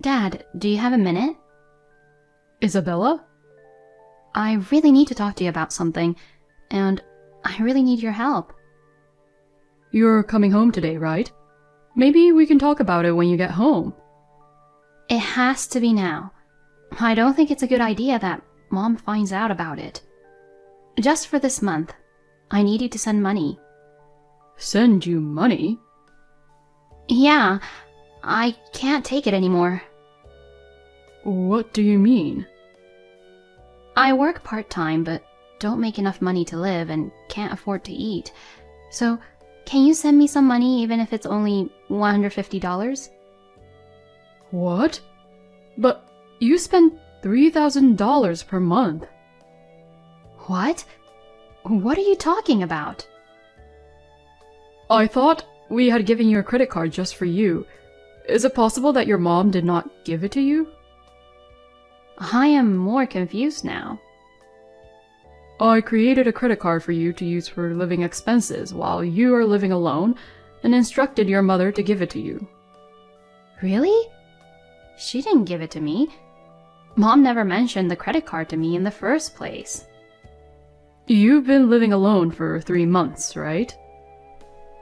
Dad, do you have a minute? Isabella? I really need to talk to you about something, and I really need your help. You're coming home today, right? Maybe we can talk about it when you get home. It has to be now. I don't think it's a good idea that Mom finds out about it. Just for this month, I need you to send money. Send you money? Yeah, I can't take it anymore. What do you mean? I work part-time, but don't make enough money to live and can't afford to eat. So, can you send me some money even if it's only $150? What? But you spend $3,000 per month. What? What are you talking about? I thought we had given you a credit card just for you. Is it possible that your mom did not give it to you? I am more confused now. I created a credit card for you to use for living expenses while you are living alone and instructed your mother to give it to you. Really? She didn't give it to me. Mom never mentioned the credit card to me in the first place. You've been living alone for 3 months, right?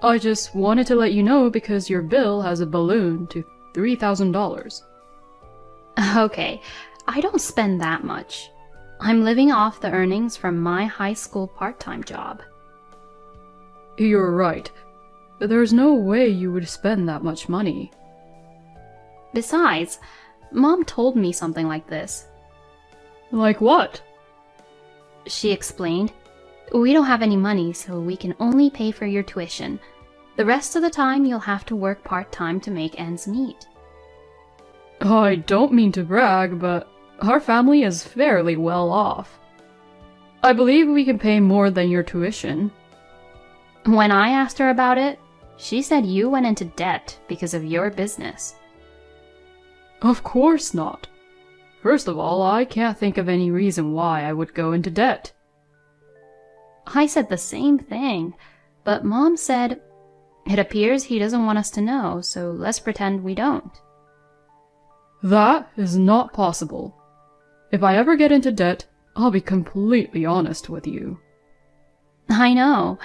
I just wanted to let you know because your bill has a balloon to $3,000. Okay, I don't spend that much. I'm living off the earnings from my high school part-time job. You're right. There's no way you would spend that much money. Besides, Mom told me something like this. Like what? She explained, "We don't have any money, so we can only pay for your tuition. The rest of the time you'll have to work part-time to make ends meet." I don't mean to brag, but our family is fairly well off. I believe we can pay more than your tuition. When I asked her about it, she said you went into debt because of your business. Of course not. First of all, I can't think of any reason why I would go into debt. I said the same thing, but Mom said, "It appears he doesn't want us to know, so let's pretend we don't." That is not possible. If I ever get into debt, I'll be completely honest with you. I know.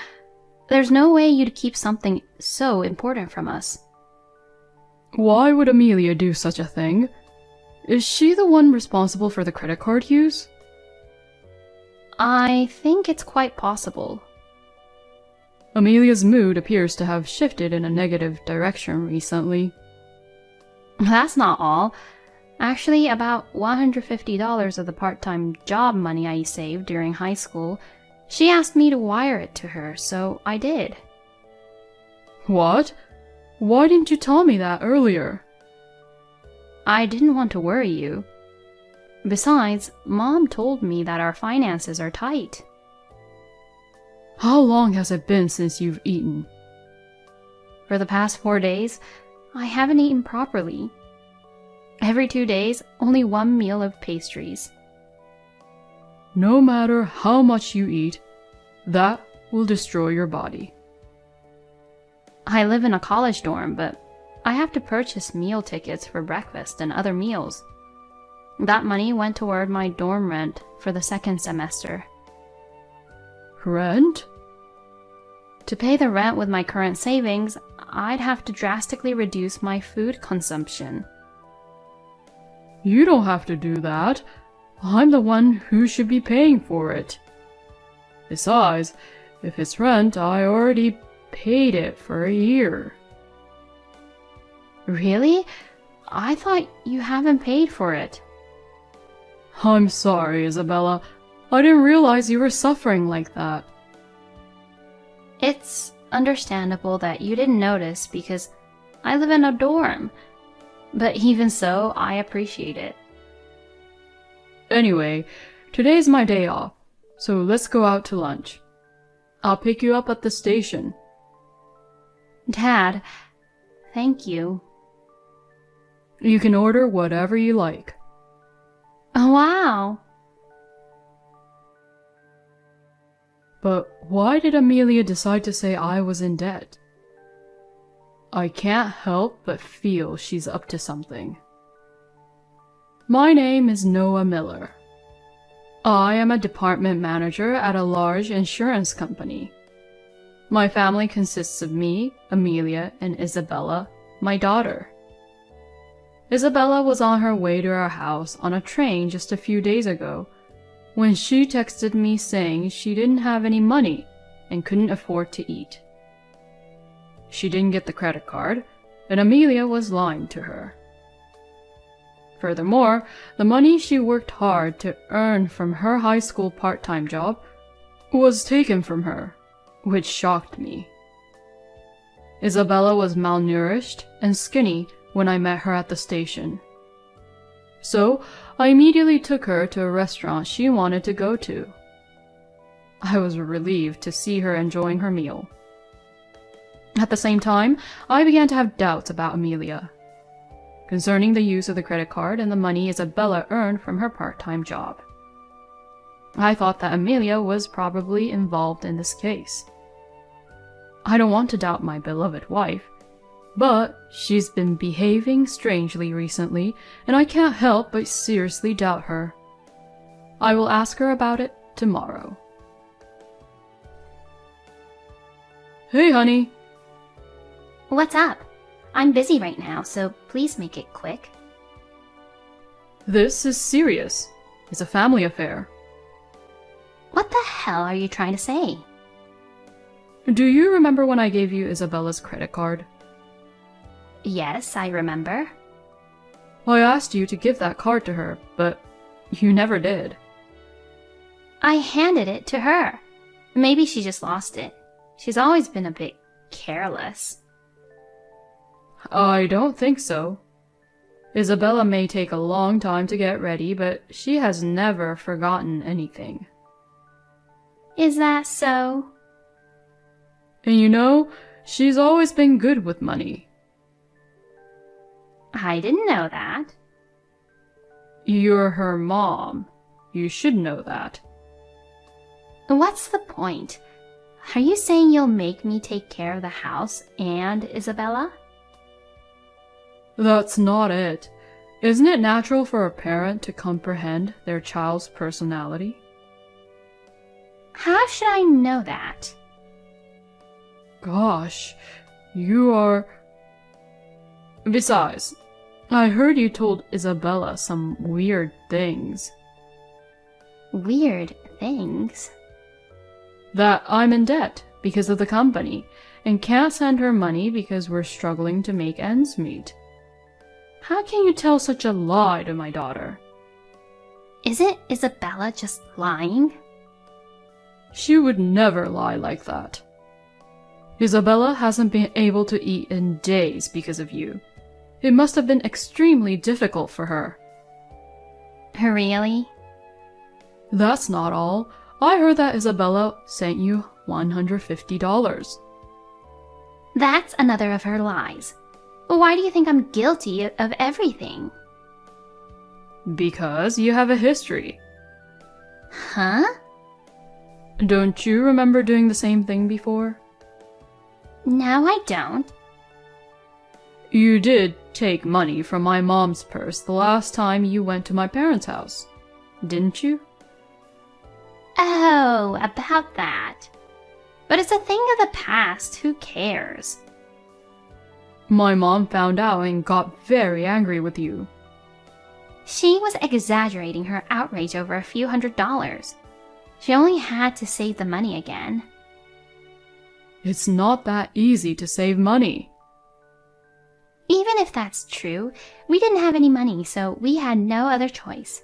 There's no way you'd keep something so important from us. Why would Amelia do such a thing? Is she the one responsible for the credit card use? I think it's quite possible. Amelia's mood appears to have shifted in a negative direction recently. That's not all. Actually, about $150 of the part-time job money I saved during high school, she asked me to wire it to her, so I did. What? Why didn't you tell me that earlier? I didn't want to worry you. Besides, Mom told me that our finances are tight. How long has it been since you've eaten? For the past 4 days, I haven't eaten properly. Every 2 days, only one meal of pastries. No matter how much you eat, that will destroy your body. I live in a college dorm, but I have to purchase meal tickets for breakfast and other meals. That money went toward my dorm rent for the second semester. Rent? To pay the rent with my current savings, I'd have to drastically reduce my food consumption. You don't have to do that. I'm the one who should be paying for it. Besides, if it's rent, I already paid it for a year. Really? I thought you haven't paid for it. I'm sorry, Isabella. I didn't realize you were suffering like that. It's understandable that you didn't notice because I live in a dorm. But even so, I appreciate it. Anyway, today's my day off, so let's go out to lunch. I'll pick you up at the station. Dad, thank you. You can order whatever you like. Oh, wow. But why did Amelia decide to say I was in debt? I can't help but feel she's up to something. My name is Noah Miller. I am a department manager at a large insurance company. My family consists of me, Amelia, and Isabella, my daughter. Isabella was on her way to our house on a train just a few days ago when she texted me saying she didn't have any money and couldn't afford to eat. She didn't get the credit card, and Amelia was lying to her. Furthermore, the money she worked hard to earn from her high school part-time job was taken from her, which shocked me. Isabella was malnourished and skinny when I met her at the station. So, I immediately took her to a restaurant she wanted to go to. I was relieved to see her enjoying her meal. At the same time, I began to have doubts about Amelia, concerning the use of the credit card and the money Isabella earned from her part-time job. I thought that Amelia was probably involved in this case. I don't want to doubt my beloved wife, but she's been behaving strangely recently, and I can't help but seriously doubt her. I will ask her about it tomorrow. Hey, honey. What's up? I'm busy right now, so please make it quick. This is serious. It's a family affair. What the hell are you trying to say? Do you remember when I gave you Isabella's credit card? Yes, I remember. I asked you to give that card to her, but you never did. I handed it to her. Maybe she just lost it. She's always been a bit careless. I don't think so. Isabella may take a long time to get ready, but she has never forgotten anything. Is that so? And you know, she's always been good with money. I didn't know that. You're her mom. You should know that. What's the point? Are you saying you'll make me take care of the house and Isabella? That's not it. Isn't it natural for a parent to comprehend their child's personality? How should I know that? Gosh, you are... Besides, I heard you told Isabella some weird things. Weird things? That I'm in debt because of the company and can't send her money because we're struggling to make ends meet. How can you tell such a lie to my daughter? Isn't Isabella just lying? She would never lie like that. Isabella hasn't been able to eat in days because of you. It must have been extremely difficult for her. Really? That's not all. I heard that Isabella sent you $150. That's another of her lies. Why do you think I'm guilty of everything? Because you have a history. Huh? Don't you remember doing the same thing before? No, I don't. You did take money from my mom's purse the last time you went to my parents' house, didn't you? Oh, about that. But it's a thing of the past. Who cares? My mom found out and got very angry with you. She was exaggerating her outrage over a few $100s. She only had to save the money again. It's not that easy to save money. Even if that's true, we didn't have any money, so we had no other choice.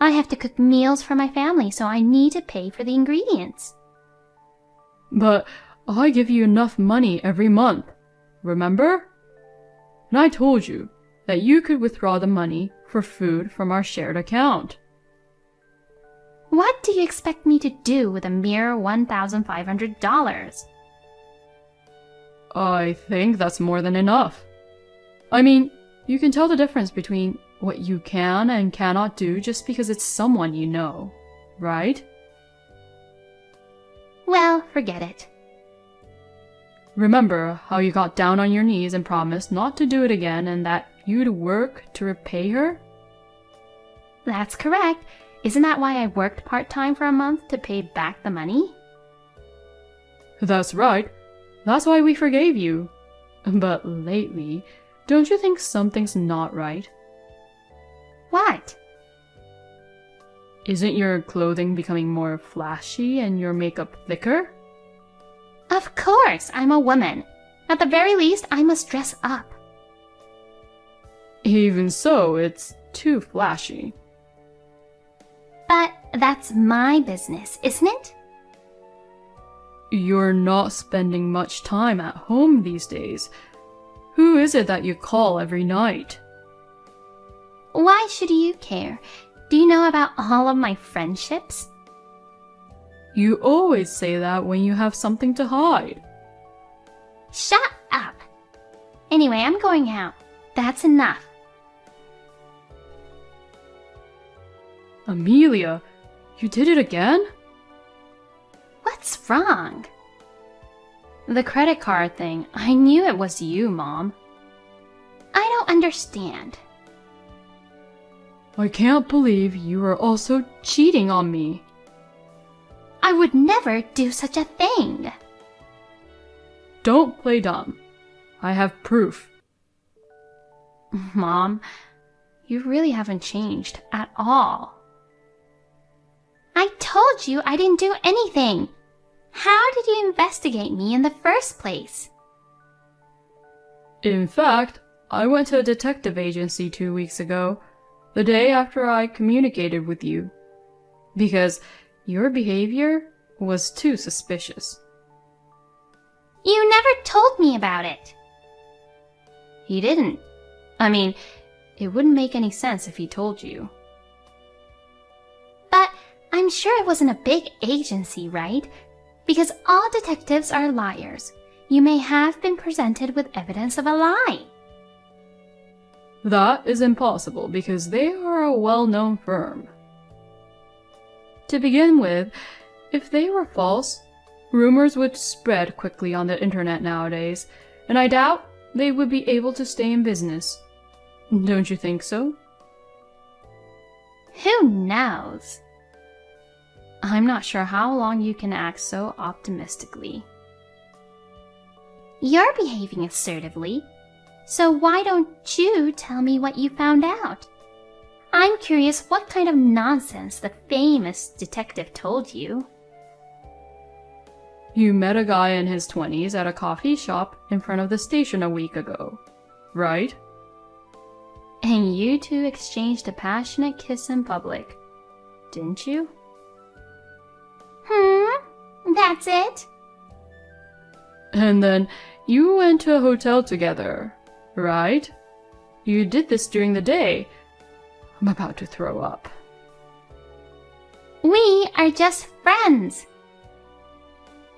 I have to cook meals for my family, so I need to pay for the ingredients. But I give you enough money every month, remember? And I told you that you could withdraw the money for food from our shared account. What do you expect me to do with a mere $1,500? I think that's more than enough. I mean, you can tell the difference between what you can and cannot do just because it's someone you know, right? Well, forget it. Remember how you got down on your knees and promised not to do it again and that you'd work to repay her? That's correct. Isn't that why I worked part-time for a month to pay back the money? That's right. That's why we forgave you. But lately, don't you think something's not right? What? Isn't your clothing becoming more flashy and your makeup thicker? Of course, I'm a woman. At the very least, I must dress up. Even so, it's too flashy. But that's my business, isn't it? You're not spending much time at home these days. Who is it that you call every night? Why should you care? Do you know about all of my friendships? You always say that when you have something to hide. Shut up! Anyway, I'm going out. That's enough. Amelia, you did it again? What's wrong? The credit card thing. I knew it was you, Mom. I don't understand. I can't believe you are also cheating on me. I would never do such a thing. Don't play dumb. I have proof. Mom, you really haven't changed at all. I told you I didn't do anything. How did you investigate me in the first place? In fact, I went to a detective agency 2 weeks ago, the day after I communicated with you, because your behavior was too suspicious. You never told me about it. He didn't. I mean, it wouldn't make any sense if he told you. But I'm sure it wasn't a big agency, right? Because all detectives are liars. You may have been presented with evidence of a lie. That is impossible because they are a well-known firm. To begin with, if they were false, rumors would spread quickly on the internet nowadays, and I doubt they would be able to stay in business. Don't you think so? Who knows? I'm not sure how long you can act so optimistically. You're behaving assertively, so why don't you tell me what you found out? I'm curious what kind of nonsense the famous detective told you. You met a guy in his 20s at a coffee shop in front of the station a week ago, right? And you two exchanged a passionate kiss in public, didn't you? That's it? And then you went to a hotel together, right? You did this during the day. I'm about to throw up. We are just friends.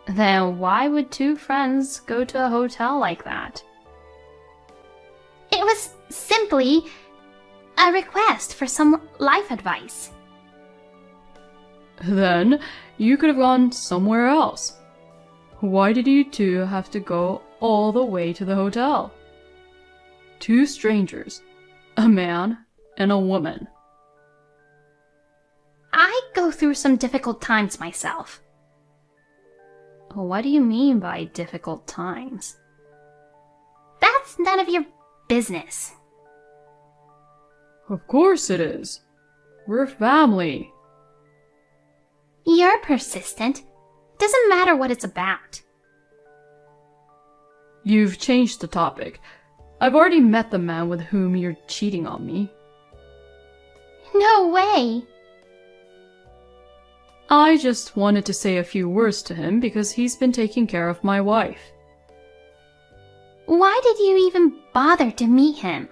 Then why would two friends go to a hotel like that? It was simply a request for some life advice. Then you could have gone somewhere else. Why did you two have to go all the way to the hotel? Two strangers, a man and a woman. I go through some difficult times myself. What do you mean by difficult times? That's none of your business. Of course it is. We're family. You're persistent. Doesn't matter what it's about. You've changed the topic. I've already met the man with whom you're cheating on me. No way. I just wanted to say a few words to him because he's been taking care of my wife. Why did you even bother to meet him?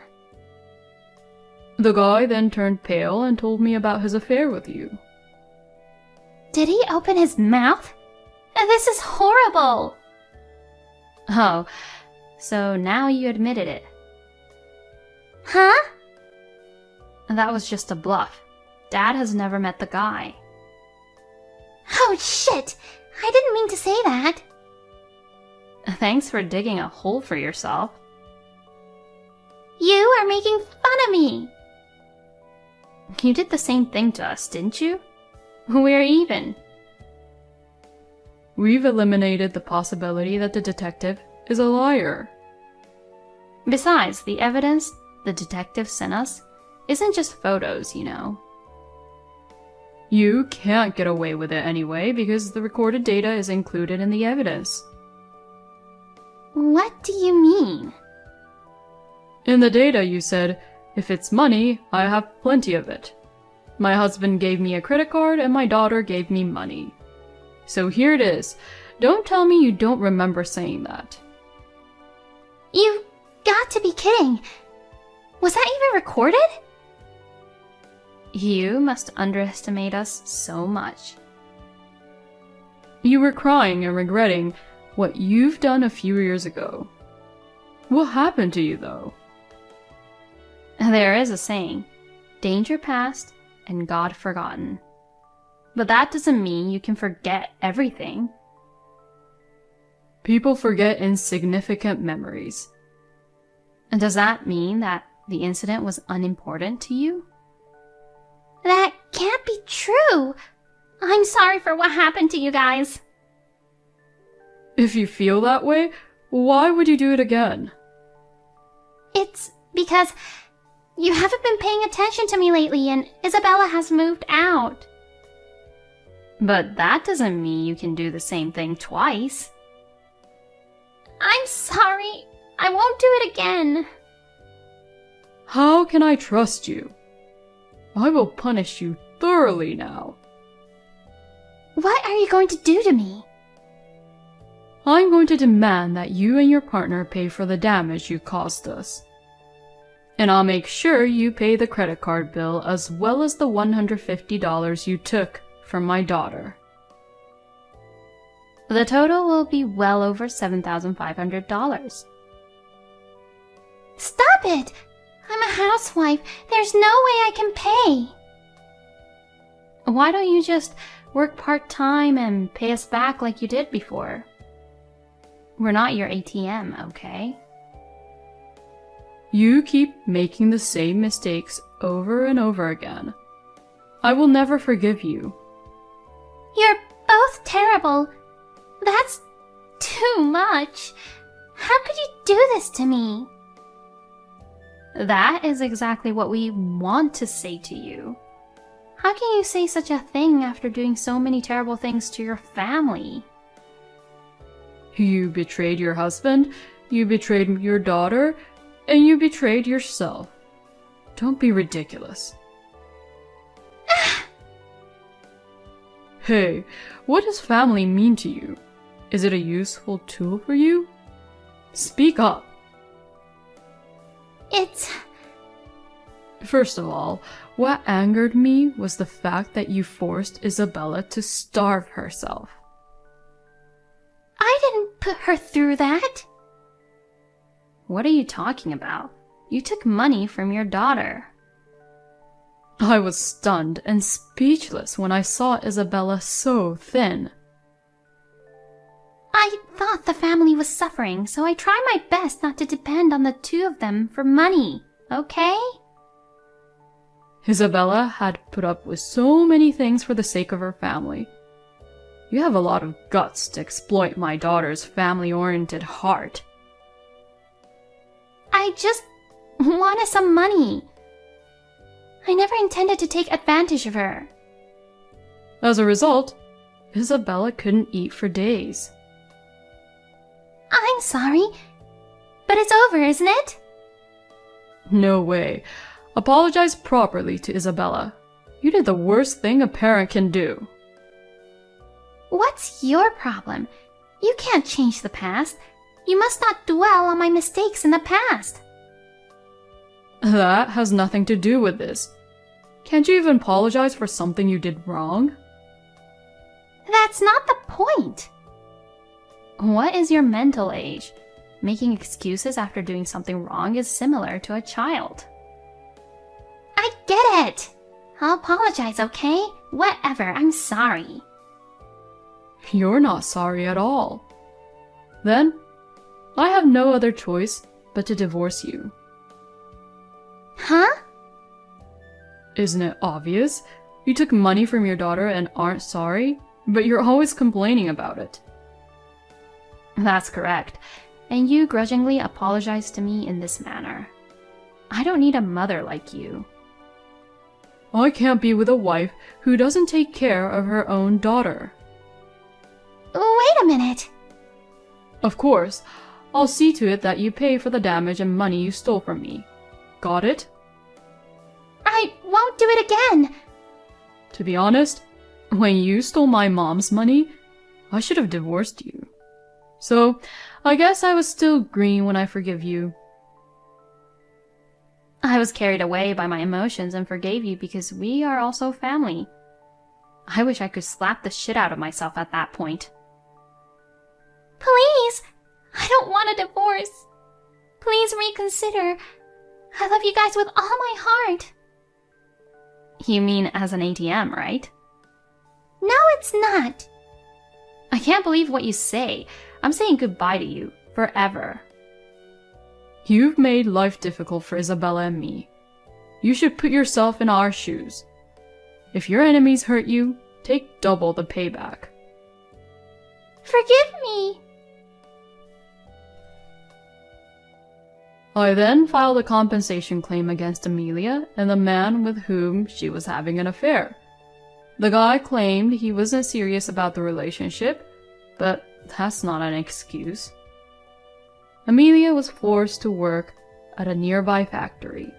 The guy then turned pale and told me about his affair with you. Did he open his mouth? This is horrible. Oh, so now you admitted it. Huh? That was just a bluff. Dad has never met the guy. Oh, shit! I didn't mean to say that. Thanks for digging a hole for yourself. You are making fun of me. You did the same thing to us, didn't you? We're even. We've eliminated the possibility that the detective is a liar. Besides, the evidence the detective sent us isn't just photos, you know. You can't get away with it anyway because the recorded data is included in the evidence. What do you mean? In the data you said, if it's money, I have plenty of it. My husband gave me a credit card and my daughter gave me money. So here it is. Don't tell me you don't remember saying that. You've got to be kidding. Was that even recorded? You must underestimate us so much. You were crying and regretting what you've done a few years ago. What happened to you, though? There is a saying, danger past and God forgotten. But that doesn't mean you can forget everything. People forget insignificant memories. And does that mean that the incident was unimportant to you? That can't be true. I'm sorry for what happened to you guys. If you feel that way, why would you do it again? It's because you haven't been paying attention to me lately and Isabella has moved out. But that doesn't mean you can do the same thing twice. I'm sorry. I won't do it again. How can I trust you? I will punish you thoroughly now. What are you going to do to me? I'm going to demand that you and your partner pay for the damage you caused us. And I'll make sure you pay the credit card bill as well as the $150 you took from my daughter. The total will be well over $7,500. Stop it! I'm a housewife. There's no way I can pay. Why don't you just work part-time and pay us back like you did before? We're not your ATM, okay? You keep making the same mistakes over and over again. I will never forgive you. You're both terrible. That's too much. How could you do this to me? That is exactly what we want to say to you. How can you say such a thing after doing so many terrible things to your family? You betrayed your husband, you betrayed your daughter, and you betrayed yourself. Don't be ridiculous. Hey, what does family mean to you? Is it a useful tool for you? Speak up. First of all, what angered me was the fact that you forced Isabella to starve herself. I didn't put her through that. What are you talking about? You took money from your daughter. I was stunned and speechless when I saw Isabella so thin. I thought the family was suffering, so I tried my best not to depend on the two of them for money, okay? Isabella had put up with so many things for the sake of her family. You have a lot of guts to exploit my daughter's family-oriented heart. I just wanted some money. I never intended to take advantage of her. As a result, Isabella couldn't eat for days. I'm sorry, but it's over, isn't it? No way. Apologize properly to Isabella. You did the worst thing a parent can do. What's your problem? You can't change the past. You must not dwell on my mistakes in the past. That has nothing to do with this. Can't you even apologize for something you did wrong? That's not the point. What is your mental age? Making excuses after doing something wrong is similar to a child. I get it. I'll apologize, okay? Whatever, I'm sorry. You're not sorry at all. Then, I have no other choice but to divorce you. Huh? Isn't it obvious? You took money from your daughter and aren't sorry, but you're always complaining about it. That's correct. And you grudgingly apologize to me in this manner. I don't need a mother like you. I can't be with a wife who doesn't take care of her own daughter. Wait a minute. Of course, I'll see to it that you pay for the damage and money you stole from me. Got it? I won't do it again. To be honest, when you stole my mom's money, I should have divorced you. So, I guess I was still green when I forgive you. I was carried away by my emotions and forgave you because we are also family. I wish I could slap the shit out of myself at that point. Please, I don't want a divorce. Please reconsider. I love you guys with all my heart. You mean as an ATM, right? No, it's not. I can't believe what you say. I'm saying goodbye to you, forever. You've made life difficult for Isabella and me. You should put yourself in our shoes. If your enemies hurt you, take double the payback. Forgive me. I then filed a compensation claim against Amelia and the man with whom she was having an affair. The guy claimed he wasn't serious about the relationship, but that's not an excuse. Amelia was forced to work at a nearby factory.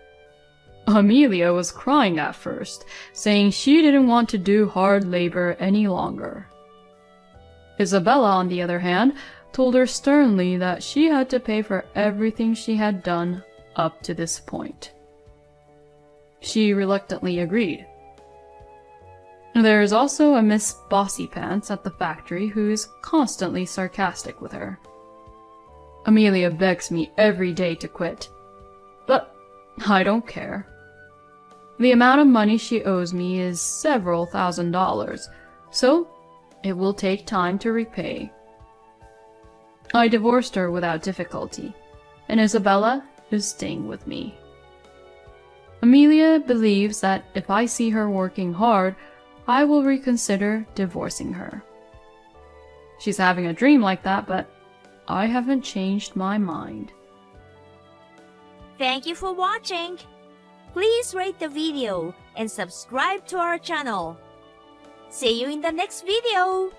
Amelia was crying at first, saying she didn't want to do hard labor any longer. Isabella, on the other hand, told her sternly that she had to pay for everything she had done up to this point. She reluctantly agreed. There is also a Miss Bossypants at the factory who is constantly sarcastic with her. Amelia begs me every day to quit, but I don't care. The amount of money she owes me is several $1,000s, so it will take time to repay. I divorced her without difficulty, and Isabella is staying with me. Amelia believes that if I see her working hard, I will reconsider divorcing her. She's having a dream like that, but I haven't changed my mind. Thank you for watching. Please rate the video and subscribe to our channel. See you in the next video.